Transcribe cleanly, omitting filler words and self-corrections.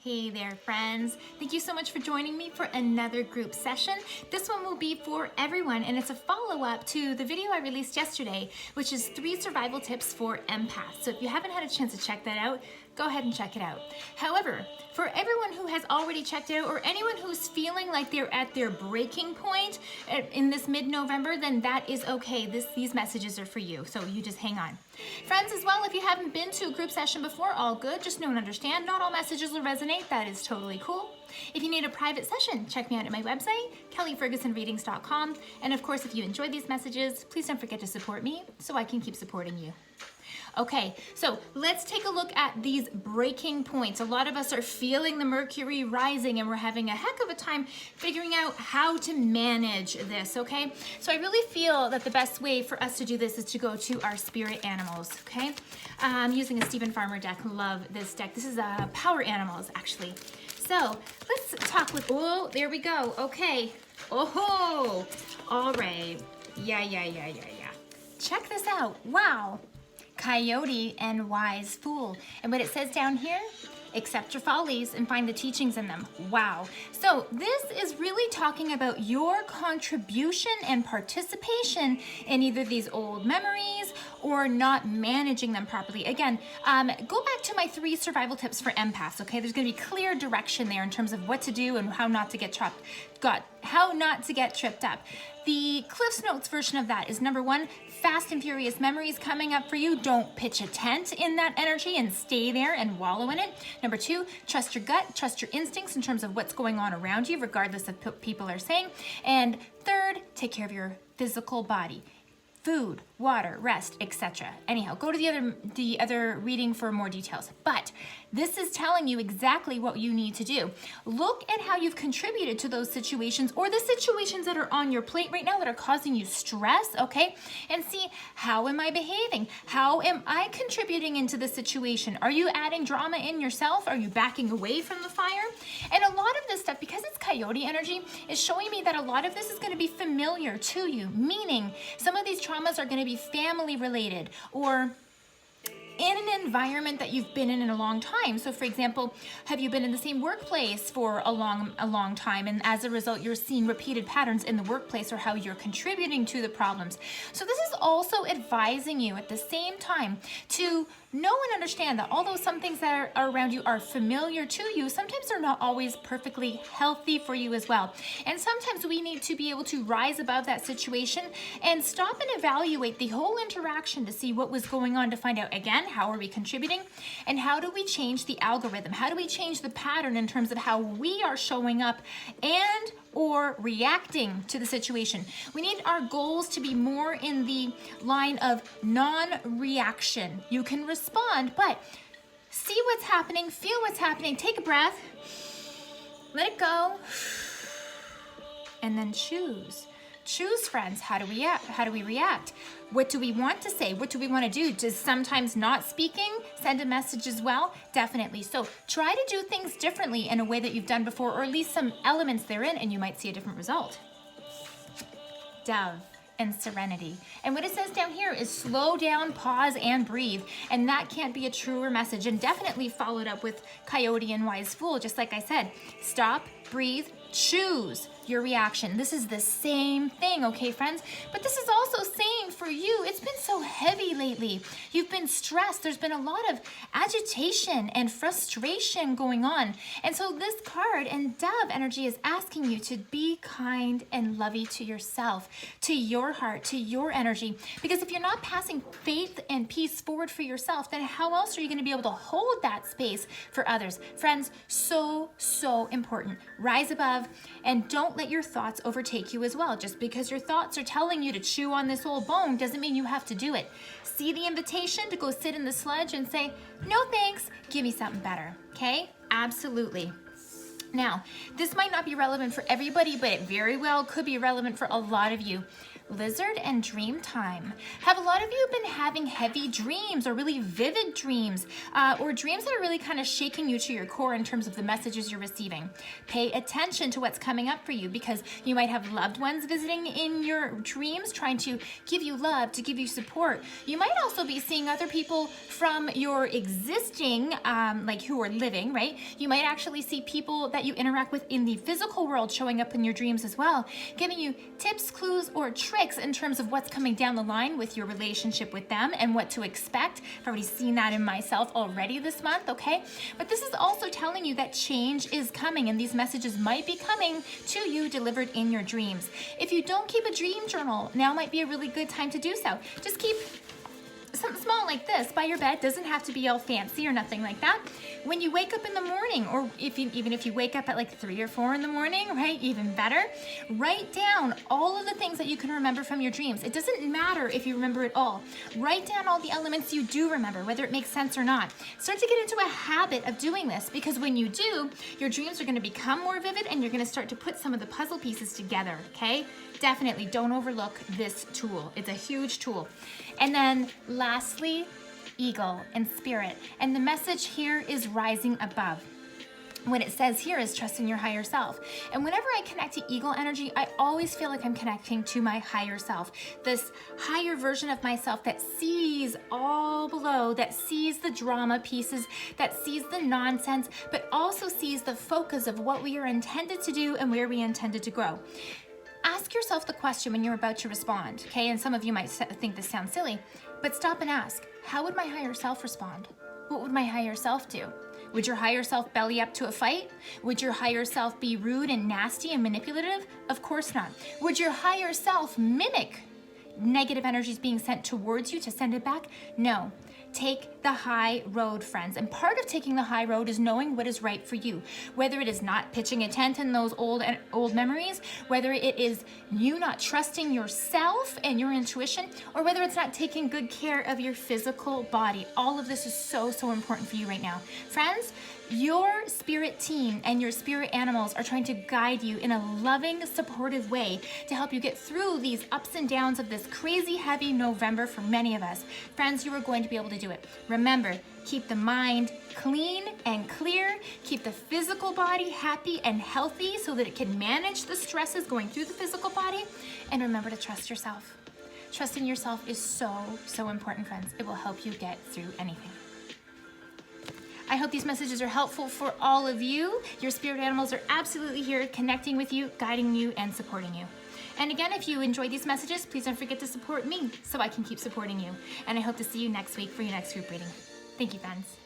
Hey there, friends. Thank you so much for joining me for another group session. This one will be for everyone, and it's a follow-up to the video I released yesterday, which is 3 survival tips for empaths. So if you haven't had a chance to check that out, go ahead and check it out. However, for everyone who has already checked it out, or anyone who's feeling like they're at their breaking point in this mid-November, then that is okay. These messages are for you, so you just hang on. Friends, as well, if you haven't been to a group session before, all good. Just know and understand, not all messages will resonate. That is totally cool. If you need a private session, check me out at my website, kellyfergusonreadings.com. And of course, if you enjoy these messages, please don't forget to support me so I can keep supporting you. Okay, so let's take a look at these breaking points. A lot of us are feeling the Mercury rising, and we're having a heck of a time figuring out how to manage this, okay? So I really feel that the best way for us to do this is to go to our spirit animals, okay? I'm using a Stephen Farmer deck. Love this deck. This is Power Animals, actually. So let's talk with, oh, there we go. Okay. Oh, all right. Yeah. Check this out. Wow. Coyote and wise fool. And what it says down here, accept your follies and find the teachings in them. Wow. So this is really talking about your contribution and participation in either these old memories or not managing them properly. Again, go back to my 3 survival tips for empaths, okay? There's gonna be clear direction there in terms of what to do and how not to get tripped up. The Cliff's Notes version of that is number 1, fast and furious memories coming up for you. Don't pitch a tent in that energy and stay there and wallow in it. Number 2, trust your gut, trust your instincts in terms of what's going on around you, regardless of what people are saying. And 3rd, take care of your physical body. Food, water, rest, etc. Anyhow, go to the other reading for more details. But this is telling you exactly what you need to do. Look at how you've contributed to those situations or the situations that are on your plate right now that are causing you stress, okay? And see, how am I behaving? How am I contributing into the situation? Are you adding drama in yourself? Are you backing away from the fire? And a lot of this stuff, because it's coyote energy, is showing me that a lot of this is going to be familiar to you, meaning some of these traumas are going to be family related or in an environment that you've been in a long time. So for example, have you been in the same workplace for a long time, and as a result you're seeing repeated patterns in the workplace or how you're contributing to the problems. So this is also advising you at the same time to know and understand that although some things that are around you are familiar to you, sometimes they're not always perfectly healthy for you as well. And sometimes we need to be able to rise above that situation and stop and evaluate the whole interaction to see what was going on, to find out, again, how are we contributing and how do we change the algorithm? How do we change the pattern in terms of how we are showing up and or reacting to the situation? We need our goals to be more in the line of non-reaction. You can respond, but see what's happening, feel what's happening, take a breath, let it go, and then choose. Choose, friends. How do we react? What do we want to say? What do we want to do? Does sometimes not speaking send a message as well? Definitely. So try to do things differently in a way that you've done before, or at least some elements therein, and you might see a different result. Dove and serenity. And what it says down here is slow down, pause, and breathe. And that can't be a truer message. And definitely followed up with coyote and wise fool, just like I said. Stop, breathe, choose your reaction. This is the same thing, okay, friends? But this is also saying for you, it's been so heavy lately. You've been stressed. There's been a lot of agitation and frustration going on. And so this card and dove energy is asking you to be kind and lovey to yourself, to your heart, to your energy. Because if you're not passing faith and peace forward for yourself, then how else are you going to be able to hold that space for others? Friends, so important. Rise above and don't let your thoughts overtake you as well. Just because your thoughts are telling you to chew on this old bone doesn't mean you have to do it. See the invitation to go sit in the sludge and say, no thanks, give me something better, okay? Absolutely. Now, this might not be relevant for everybody, but it very well could be relevant for a lot of you. Lizard and dream time. Have a lot of you been having heavy dreams or really vivid dreams or dreams that are really kind of shaking you to your core in terms of the messages you're receiving? Pay attention to what's coming up for you, because you might have loved ones visiting in your dreams trying to give you love, to give you support. You might also be seeing other people from your existing, like who are living, right? You might actually see people that you interact with in the physical world showing up in your dreams as well, giving you tips, clues, or tricks in terms of what's coming down the line with your relationship with them and what to expect. I've already seen that in myself already this month, okay? But this is also telling you that change is coming, and these messages might be coming to you delivered in your dreams. If you don't keep a dream journal, now might be a really good time to do so. Just keep something small like this by your bed. Doesn't have to be all fancy or nothing like that. When you wake up in the morning, or even if you wake up at like 3 or 4 in the morning, right, even better, write down all of the things that you can remember from your dreams. It doesn't matter if you remember it all. Write down all the elements you do remember, whether it makes sense or not. Start to get into a habit of doing this, because when you do, your dreams are going to become more vivid and you're going to start to put some of the puzzle pieces together, okay? Definitely don't overlook this tool. It's a huge tool. And then lastly, eagle and spirit. And the message here is rising above. What it says here is trust in your higher self. And whenever I connect to eagle energy, I always feel like I'm connecting to my higher self, this higher version of myself that sees all below, that sees the drama pieces, that sees the nonsense, but also sees the focus of what we are intended to do and where we intended to grow. Ask yourself the question when you're about to respond, okay? And some of you might think this sounds silly, but stop and ask, how would my higher self respond? What would my higher self do? Would your higher self belly up to a fight? Would your higher self be rude and nasty and manipulative? Of course not. Would your higher self mimic negative energies being sent towards you to send it back? No. Take the high road, friends. And part of taking the high road is knowing what is right for you. Whether it is not pitching a tent in those old memories, whether it is you not trusting yourself and your intuition, or whether it's not taking good care of your physical body. All of this is so, so important for you right now. Friends, your spirit team and your spirit animals are trying to guide you in a loving, supportive way to help you get through these ups and downs of this crazy, heavy November for many of us. Friends, you are going to be able to do it. Remember, keep the mind clean and clear. Keep the physical body happy and healthy so that it can manage the stresses going through the physical body. And remember to trust yourself. Trusting yourself is so, so important, friends. It will help you get through anything. I hope these messages are helpful for all of you. Your spirit animals are absolutely here connecting with you, guiding you, and supporting you. And again, if you enjoy these messages, please don't forget to support me so I can keep supporting you. And I hope to see you next week for your next group reading. Thank you, friends.